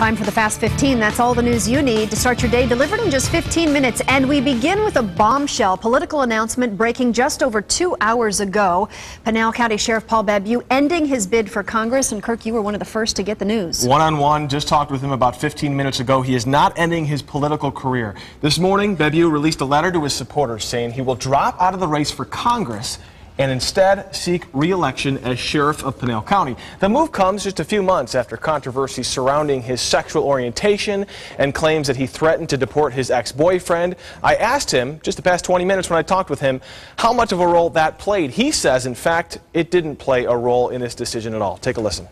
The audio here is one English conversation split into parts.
Time for the Fast 15. That's all the news you need to start your day, delivered in just 15 minutes. And we begin with a bombshell political announcement breaking just over 2 hours ago. Pinal County Sheriff Paul Babeu ending his bid for Congress. And Kirk, you were one of the first to get the news. One-on-one, just talked with him about 15 minutes ago. He is not ending his political career. This morning, Babeu released a letter to his supporters saying he will drop out of the race for Congress and instead seek re-election as sheriff of Pinal County. The move comes just a few months after controversy surrounding his sexual orientation and claims that he threatened to deport his ex-boyfriend. I asked him, just the past 20 minutes when I talked with him, how much of a role that played. He says, in fact, it didn't play a role in this decision at all. Take a listen.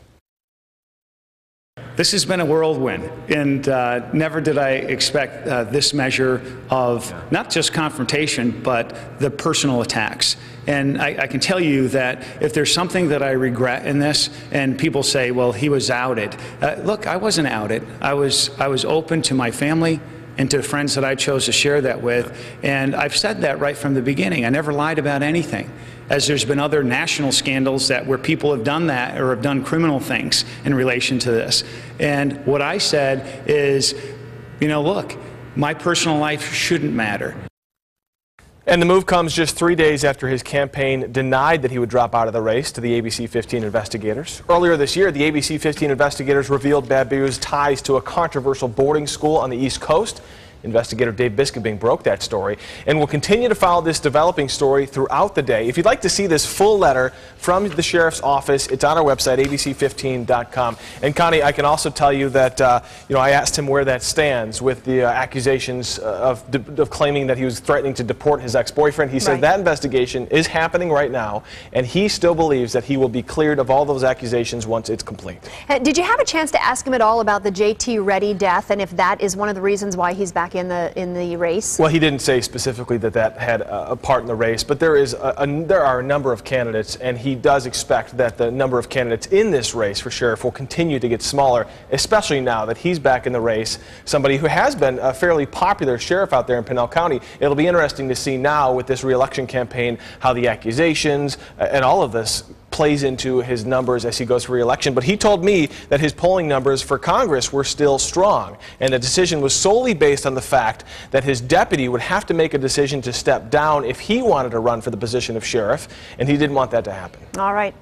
This has been a whirlwind, and never did I expect this measure of not just confrontation, but the personal attacks. And I can tell you that if there's something that I regret in this, and people say, well, he was outed. Look, I wasn't outed. I was open to my family and to friends that I chose to share that with. And I've said that right from the beginning. I never lied about anything, as there's been other national scandals where people have done that or have done criminal things in relation to this. And what I said is, you know, look, my personal life shouldn't matter. And the move comes just 3 days after his campaign denied that he would drop out of the race to the ABC 15 investigators. Earlier this year, the ABC 15 investigators revealed Babeu's ties to a controversial boarding school on the East Coast. Investigator Dave Biscobing broke that story, and will continue to follow this developing story throughout the day. If you'd like to see this full letter from the sheriff's office, it's on our website, abc15.com. And Connie, I can also tell you that I asked him where that stands with the accusations of claiming that he was threatening to deport his ex-boyfriend. He said that investigation is happening right now, and he still believes that he will be cleared of all those accusations once it's complete. Did you have a chance to ask him at all about the J.T. Reddy death, and if that is one of the reasons why he's back in the race? Well, he didn't say specifically that had a part in the race, but there are a number of candidates, and he does expect that the number of candidates in this race for sheriff will continue to get smaller, especially now that he's back in the race, somebody who has been a fairly popular sheriff out there in Pinal County. It'll be interesting to see now with this re-election campaign how the accusations and all of this plays into his numbers as he goes for re-election. But he told me that his polling numbers for Congress were still strong, and the decision was solely based on the fact that his deputy would have to make a decision to step down if he wanted to run for the position of sheriff, and he didn't want that to happen. All right.